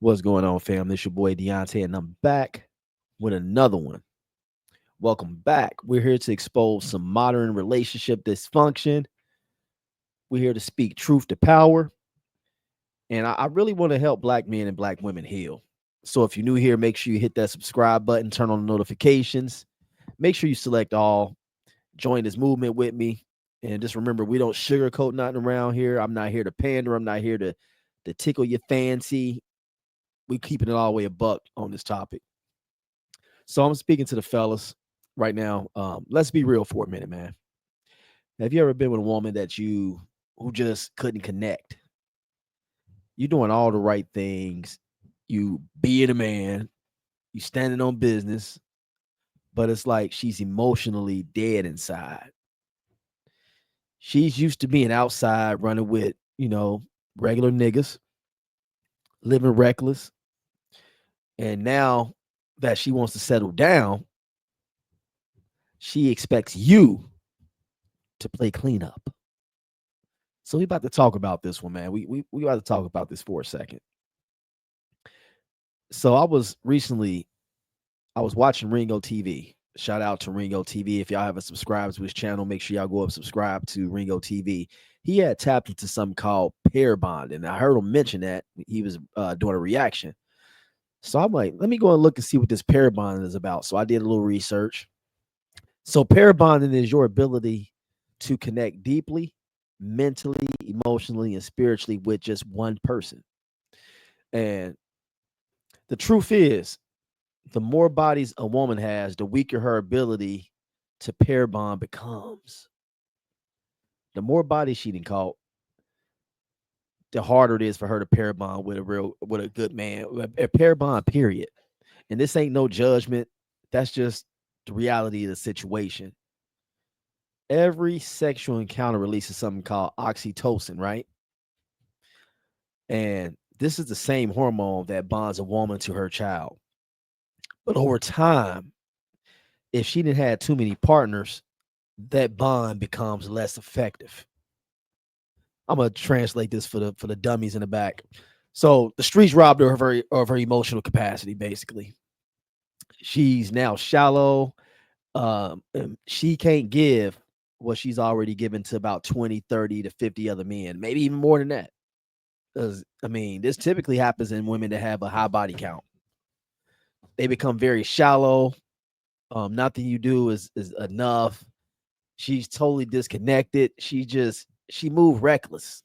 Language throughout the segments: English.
What's going on, fam? This your boy Deonte, and I'm back with another one. Welcome back. We're here to expose some modern relationship dysfunction. We're here to speak truth to power. And I really want to help black men and black women heal. So if you're new here, make sure you hit that subscribe button, turn on the notifications. Make sure you select all. Join this movement with me. And just remember, we don't sugarcoat nothing around here. I'm not here to pander. I'm not here to tickle your fancy. We keeping it all the way a buck on this topic. So I'm speaking to the fellas right now. Let's be real for a minute, man. Have you ever been with a woman that you who just couldn't connect? You doing all the right things, you being a man, you standing on business, but it's like she's emotionally dead inside. She's used to being outside running with, regular niggas, living reckless. And now that she wants to settle down, she expects you to play cleanup. So we about to talk about this one, man. We about to talk about this for a second. So I was watching Ringo TV. Shout out to Ringo TV. If y'all haven't subscribed to his channel, make sure y'all go up subscribe to Ringo TV. He had tapped into something called pair bond, and I heard him mention that he was doing a reaction. So I'm like, let me go and look and see what this pair bond is about. So I did a little research. So pair bonding is your ability to connect deeply, mentally, emotionally, and spiritually with just one person. And the truth is, the more bodies a woman has, the weaker her ability to pair bond becomes. The more bodies she done caught, the harder it is for her to pair bond with a good man, a pair bond, period. And this ain't no judgment. That's just the reality of the situation. Every sexual encounter releases something called oxytocin, right? And this is the same hormone that bonds a woman to her child. But over time, if she didn't have too many partners, that bond becomes less effective. I'm gonna translate this for the dummies in the back. So the streets robbed her of her emotional capacity. Basically, she's now shallow. And she can't give what she's already given to about 20, 30 to 50 other men, maybe even more than that. Because I mean, this typically happens in women that have a high body count. They become very shallow. Nothing you do is enough. She's totally disconnected. She moved reckless.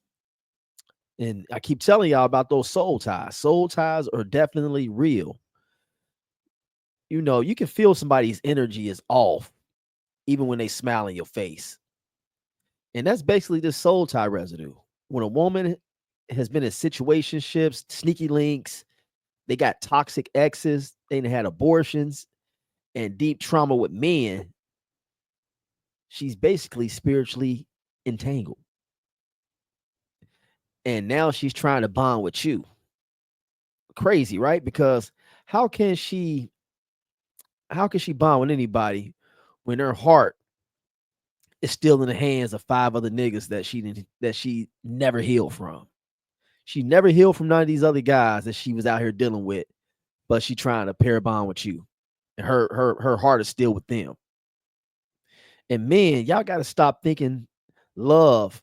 And I keep telling y'all about those soul ties. Soul ties are definitely real. You can feel somebody's energy is off even when they smile in your face. And that's basically this soul tie residue. When a woman has been in situationships, sneaky links, they got toxic exes, they had abortions, and deep trauma with men, she's basically spiritually entangled. And now she's trying to bond with you. Crazy, right? Because how can she how can she bond with anybody when her heart is still in the hands of five other niggas that she never healed from? She never healed from none of these other guys that she was out here dealing with, but she trying to pair bond with you. And her heart is still with them. And men, y'all got to stop thinking love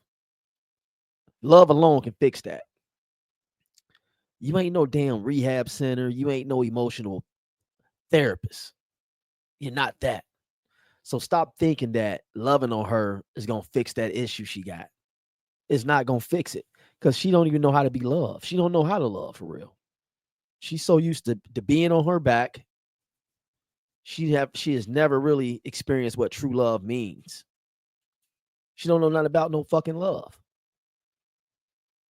love alone can fix that. You ain't no damn rehab center. You ain't no emotional therapist. You're not that. So stop thinking that loving on her is gonna fix that issue she got. It's not gonna fix it because she don't even know how to be loved. She don't know how to love for real. She's so used to being on her back. She has never really experienced what true love means. She don't know nothing about no fucking love.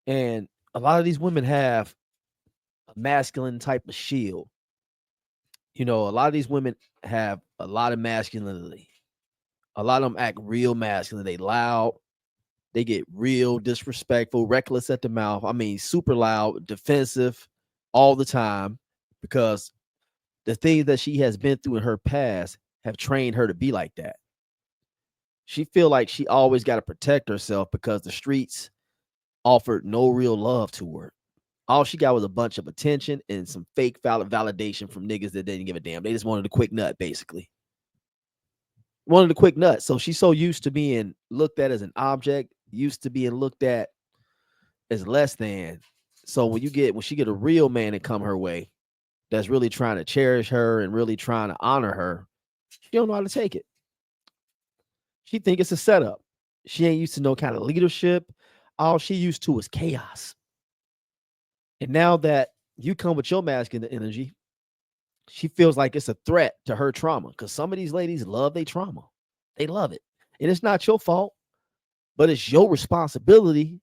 And a lot of these women have a masculine type of shield. A lot of these women have a lot of masculinity. A lot of them act real masculine. They loud. They get real disrespectful, reckless at the mouth. I mean, super loud, defensive all the time because the things that she has been through in her past have trained her to be like that. She feel like she always got to protect herself because the streets offered no real love to her. All she got was a bunch of attention and some fake validation from niggas that didn't give a damn. They just wanted a quick nut, basically. Wanted a quick nut. So she's so used to being looked at as an object, used to being looked at as less than. So when she get a real man that come her way, that's really trying to cherish her and really trying to honor her, she don't know how to take it. She think it's a setup. She ain't used to no kind of leadership. All she used to is chaos. And now that you come with your masculine energy, she feels like it's a threat to her trauma because some of these ladies love their trauma. They love it. And it's not your fault, but it's your responsibility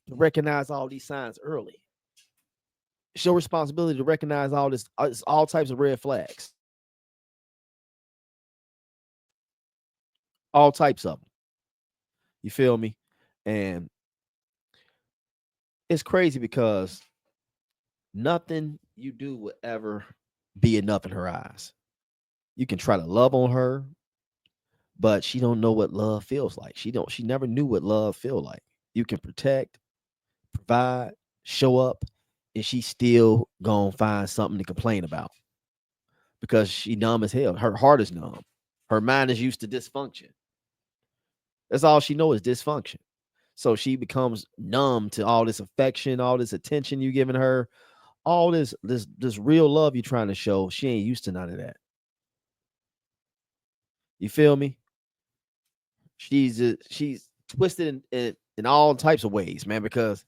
to recognize all these signs early. It's your responsibility to recognize all this, all types of red flags, all types of them. You feel me? And it's crazy because nothing you do will ever be enough in her eyes. You can try to love on her, but she don't know what love feels like. She never knew what love feel like. You can protect, provide, show up, and she still gonna find something to complain about because she numb as hell. Her heart is numb. Her mind is used to dysfunction. That's all she knows is dysfunction. So she becomes numb to all this affection, all this attention you giving her, all this real love you trying to show. She ain't used to none of that. You feel me? She's twisted in all types of ways, man. Because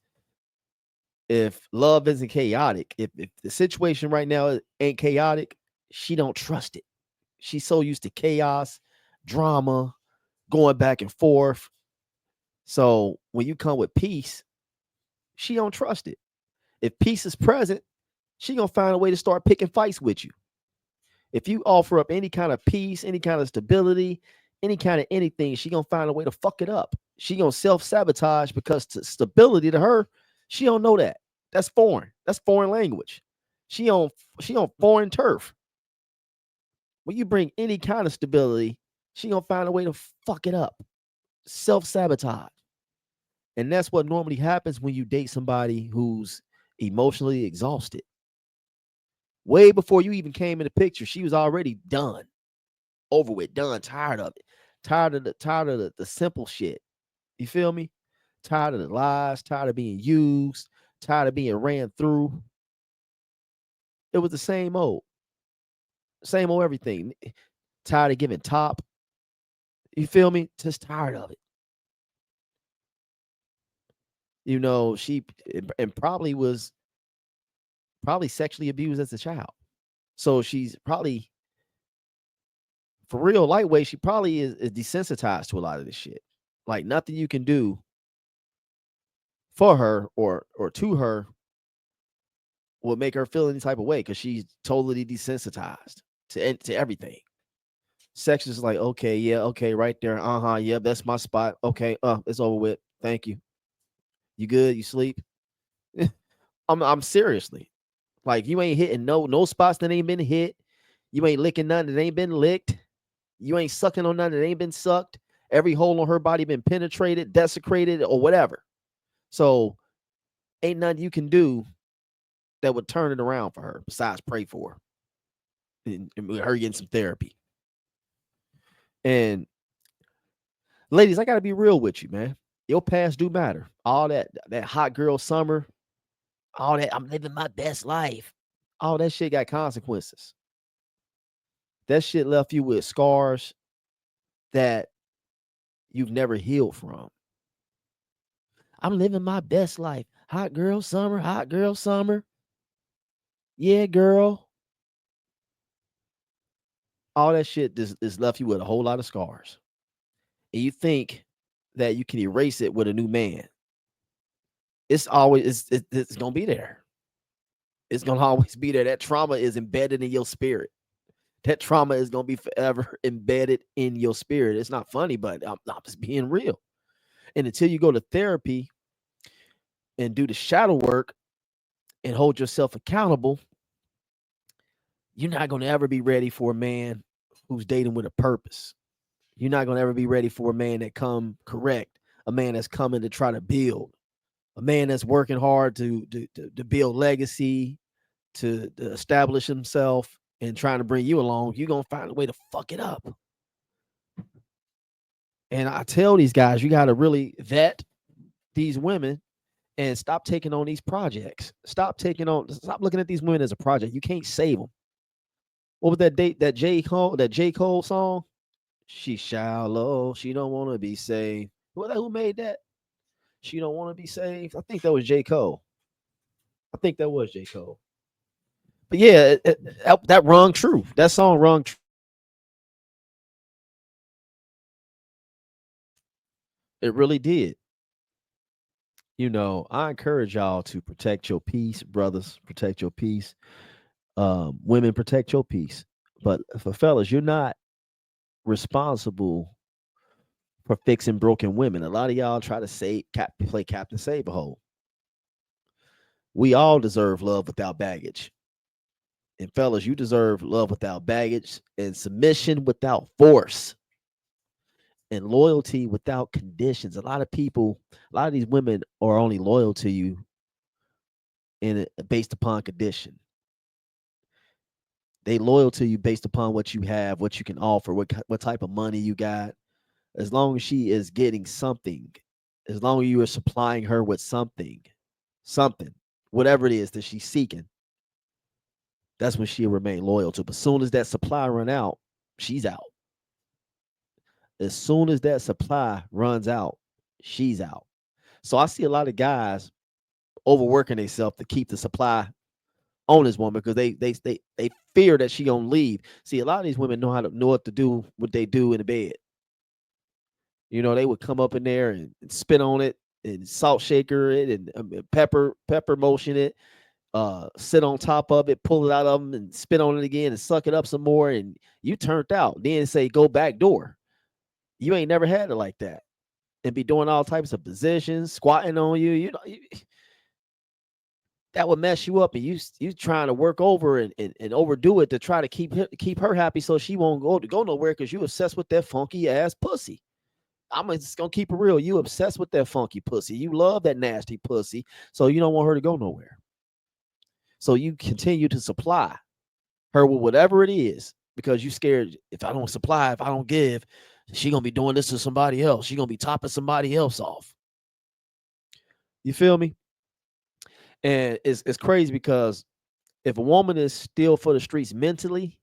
if love isn't chaotic, if the situation right now ain't chaotic, she don't trust it. She's so used to chaos, drama, going back and forth. So when you come with peace, she don't trust it. If peace is present, she gonna find a way to start picking fights with you. If you offer up any kind of peace, any kind of stability, any kind of anything, she gonna find a way to fuck it up. She gonna self-sabotage because stability to her, she don't know that. That's foreign. That's foreign language. She on she on foreign turf. When you bring any kind of stability, she gonna find a way to fuck it up. Self-sabotage. And that's what normally happens when you date somebody who's emotionally exhausted. Way before you even came in the picture, she was already done, over with, done, tired of it, tired of the simple shit. You feel me? Tired of the lies, tired of being used, tired of being ran through. It was the same old everything. Tired of giving top. You feel me? Just tired of it. You know, she and probably sexually abused as a child. So she's probably for real lightweight, she probably is desensitized to a lot of this shit. Like nothing you can do for her or to her will make her feel any type of way because she's totally desensitized to everything. Sex is like, okay, yeah, okay, right there. Uh-huh. Yeah, that's my spot. Okay, it's over with. Thank you. You good? You sleep? I'm seriously. Like you ain't hitting no spots that ain't been hit. You ain't licking nothing that ain't been licked. You ain't sucking on nothing that ain't been sucked. Every hole on her body been penetrated, desecrated, or whatever. So ain't nothing you can do that would turn it around for her besides pray for her and with her getting some therapy. And ladies, I gotta be real with you, man. Your past do matter. All that hot girl summer, all that I'm living my best life. All that shit got consequences. That shit left you with scars that you've never healed from. I'm living my best life. Hot girl summer, hot girl summer. Yeah, girl. All that shit is left you with a whole lot of scars. And you think that you can erase it with a new man. It's always it's gonna be there. It's gonna always be there. That trauma is embedded in your spirit. That trauma is gonna be forever embedded in your spirit. It's not funny, but I'm just being real. And until you go to therapy and do the shadow work and hold yourself accountable, you're not gonna ever be ready for a man who's dating with a purpose. You're not gonna ever be ready for a man that come correct, a man that's coming to try to build. A man that's working hard to build legacy, to establish himself, and trying to bring you along, you're gonna find a way to fuck it up. And I tell these guys, you got to really vet these women and stop taking on these projects. Stop looking at these women as a project. You can't save them. What was that J. Cole song? She shallow. She don't want to be saved. Who made that? She don't want to be saved. I think that was J. Cole. I think that was J. Cole. But yeah, that rung true. That song rung true. It really did. I encourage y'all to protect your peace, brothers. Protect your peace. Women, protect your peace. But for fellas, you're not responsible for fixing broken women. A lot of y'all try to play Captain Save-A-Hole. We all deserve love without baggage. And fellas, you deserve love without baggage and submission without force and loyalty without conditions. A lot of these women are only loyal to you based upon condition. They loyal to you based upon what you have, what you can offer, what type of money you got. As long as she is getting something, as long as you are supplying her with something, whatever it is that she's seeking, that's when she'll remain loyal to. But as soon as that supply run out, she's out. As soon as that supply runs out, she's out. So I see a lot of guys overworking themselves to keep the supply on this woman because they fear that she gonna leave. See, a lot of these women know what to do, what they do in the bed. They would come up in there and spit on it and salt shaker it and pepper motion it, sit on top of it, pull it out of them and spit on it again and suck it up some more, and you turned out. Then say go back door. You ain't never had it like that, and be doing all types of positions, squatting on you. That would mess you up, and you trying to work over and overdo it to try to keep her happy so she won't go nowhere because you obsessed with that funky ass pussy. I'm just gonna keep it real. You obsessed with that funky pussy. You love that nasty pussy, so you don't want her to go nowhere. So you continue to supply her with whatever it is because you scared if I don't supply, if I don't give, she gonna be doing this to somebody else. She gonna be topping somebody else off. You feel me? And it's crazy because if a woman is still for the streets mentally,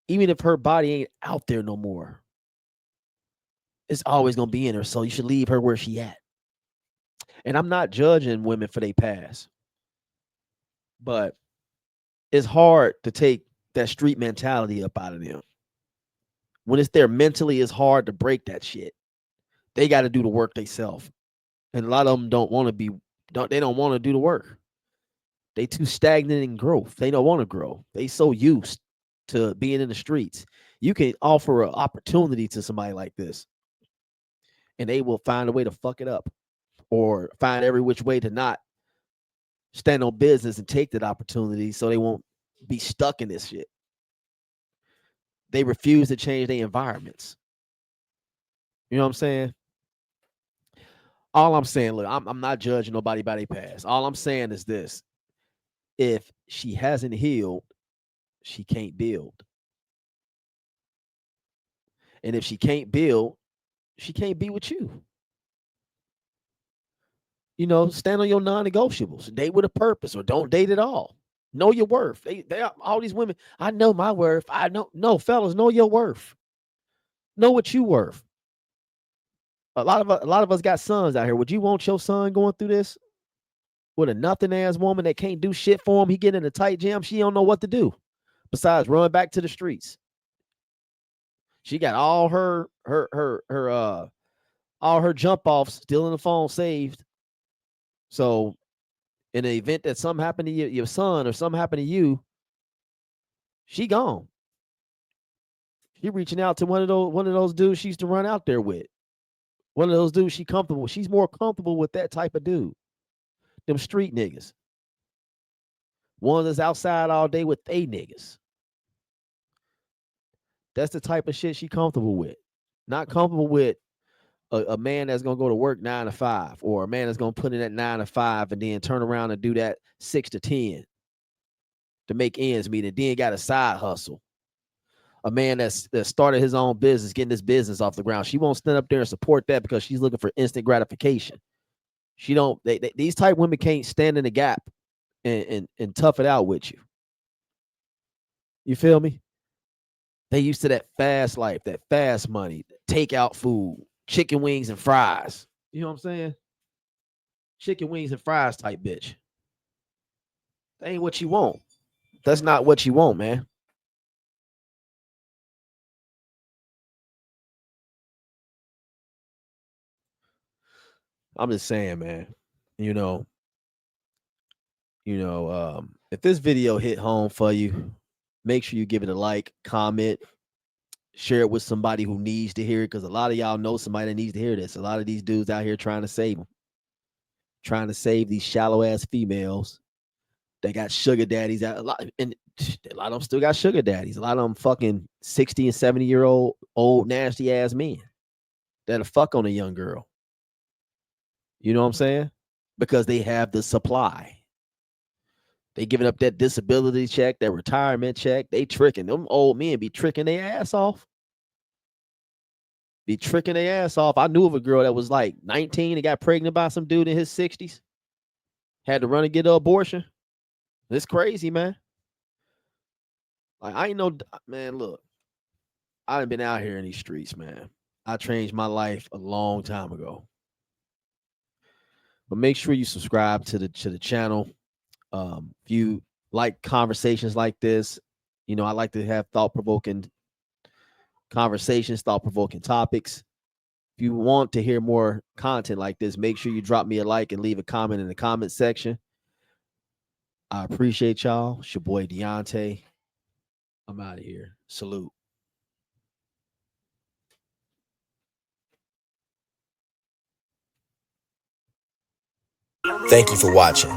even if her body ain't out there no more, it's always gonna be in her. So you should leave her where she at. And I'm not judging women for their past, but it's hard to take that street mentality up out of them. When it's there mentally, it's hard to break that shit. They got to do the work themselves. And a lot of them don't want to do the work. They too stagnant in growth. They don't want to grow. They so used to being in the streets. You can offer an opportunity to somebody like this, and they will find a way to fuck it up or find every which way to not stand on business and take that opportunity so they won't be stuck in this shit. They refuse to change their environments. You know what I'm saying? All I'm saying, look, I'm not judging nobody by their past. All I'm saying is this: if she hasn't healed, she can't build. And if she can't build, she can't be with you. Stand on your non-negotiables. Date with a purpose or don't date at all. Know your worth. They all these women. I know my worth. I know. No, fellas, know your worth. Know what you worth. A lot of us got sons out here. Would you want your son going through this with a nothing ass woman that can't do shit for him? He get in a tight jam. She don't know what to do besides run back to the streets. She got all her all her jump offs still in the phone saved. So in the event that something happened to your son or something happened to you, she gone. She reaching out to one of those dudes she used to run out there with. One of those dudes she comfortable. She's more comfortable with that type of dude. Them street niggas. One that's outside all day with they niggas. That's the type of shit she comfortable with. Not comfortable with a man that's gonna go to work 9 to 5, or a man that's gonna put in that 9 to 5 and then turn around and do that 6 to 10 to make ends meet, and then got a side hustle. A man that started his own business, getting his business off the ground. She won't stand up there and support that because she's looking for instant gratification. She don't. These type women can't stand in the gap and tough it out with you. You feel me? They used to that fast life, that fast money, takeout food, chicken wings and fries. You know what I'm saying? Chicken wings and fries type bitch. That ain't what you want. That's not what you want, man. I'm just saying, man. You know, if this video hit home for you, make sure you give it a like, comment, share it with somebody who needs to hear it, because a lot of y'all know somebody that needs to hear this. A lot of these dudes out here trying to save them, trying to save these shallow ass females. They got sugar daddies out, and a lot of them still got sugar daddies. A lot of them fucking 60 and 70-year-old old nasty ass men that'll fuck on a young girl. You know what I'm saying? Because they have the supply. They giving up that disability check, that retirement check. They tricking. Them old men be tricking their ass off. Be tricking their ass off. I knew of a girl that was like 19 and got pregnant by some dude in his 60s. Had to run and get an abortion. It's crazy, man. Like, I ain't know, man, look. I done been out here in these streets, man. I changed my life a long time ago. But make sure you subscribe to the channel. If you like conversations like this, you know, I like to have thought-provoking conversations, thought-provoking topics. If you want to hear more content like this, make sure you drop me a like and leave a comment in the comment section. I appreciate y'all. It's your boy Deonte. I'm out of here. Salute. Thank you for watching.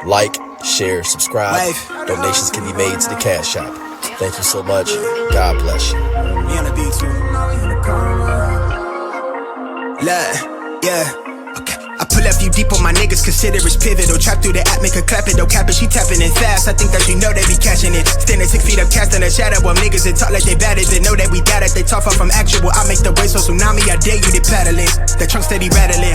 Like, share, subscribe. Donations can be made to the Cash App. Thank you so much. God bless you. I pull up you deep on my niggas, consider it's pivotal. Trap through the app, make her clap it, don't cap it, she tapping it fast. I think that you know they be catching it. Standing 6 feet up, casting a shadow of niggas that talk like they bad as they know that we got it. They talk far from actual. I make the wave so tsunami, I dare you to paddle in. The trunk steady rattling,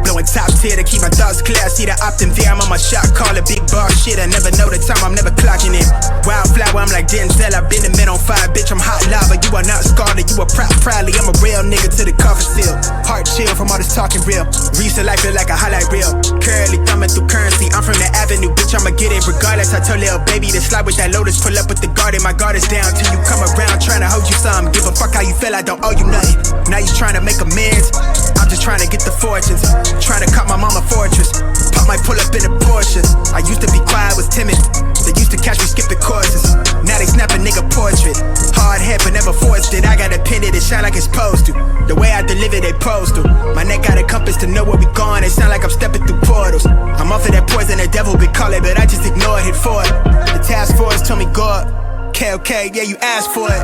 blowing top tier to keep my thoughts clear. I see the optim fear, I'm on my shot, call it big bar shit. I never know the time, I'm never clocking in. Wildflower, I'm like Denzel, I've been the man on fire. Bitch, I'm hot lava, you are not scarred, you are proudly. I'm a real nigga to the coffin seal. Heart chill from all this talking real. Reese life feel like a highlight reel. Curly thumbing through currency, I'm from the avenue, bitch, I'ma get it regardless. I told little baby to slide with that Lotus, pull up with the garden. My guard is down till you come around, trying to hold you some. Give a fuck how you feel, I don't owe you nothing. Now you trying to make amends, I'm just trying to get the fortunes. Trying to cut my mama fortress. Pop might pull up in a Porsche. I used to be quiet, was timid. They used to catch me skipping courses. Now they snap a nigga portrait. Hard head but never forced it. I got a pin it shine like it's supposed to. The way I deliver they pose to. My neck got a compass to know where we going. It sound like I'm stepping through portals. I'm off of that poison the devil be calling, but I just ignore it, hit for it. The task force told me go up. Okay, yeah, you asked for it.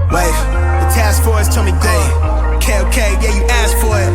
Wait, the task force told me go up. Okay, yeah, you asked for it.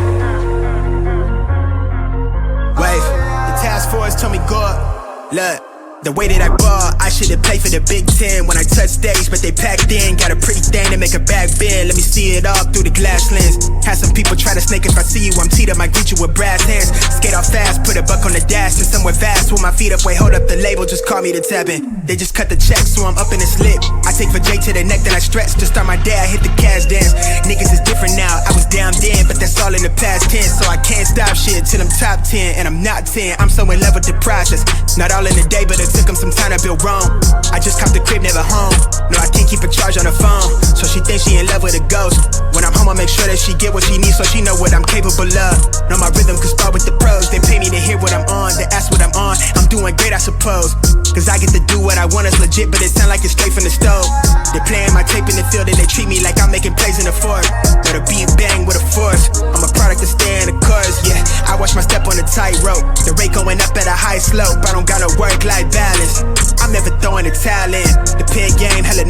Wait, the task force told me go up. Look. The way that I ball, I should've played for the Big Ten when I touched stage, but they packed in. Got a pretty thing to make a back bend. Let me see it all through the glass lens. Had some people try to snake if I see you, I'm teed up, might greet you with brass hands. Skate off fast, put a buck on the dash and somewhere vast. With my feet up, wait, hold up the label, just call me the tapping. They just cut the check, so I'm up in the slip. I take for J to the neck, then I stretch. To start my day, I hit the cash dance. Niggas is different now, I was down then, but that's all in the past tense. So I can't stop shit till I'm top 10, and I'm not 10. I'm so in love with the process. Not all in the day, but it took them some time to build Rome. I just copped the crib, never home. No, I can't keep a charge on the phone. So she thinks she in love with a ghost. When I'm home, I make sure that she get what she needs, so she know what I'm capable of. Know my rhythm can spar with the pros. They pay me to hear what I'm on, they ask what I'm on. I'm doing great, I suppose. Cause I get to do what I want, it's legit, but it sound like it's straight from the stove. They playing my tape in the field and they treat me like I'm making plays in the fort. But a beat bang with a force. I'm a product to stay in the course, yeah. I watch my step on the tightrope. The rate going up at a high slope. I don't got no work-life balance. I'm never throwing a towel in. The pin game hella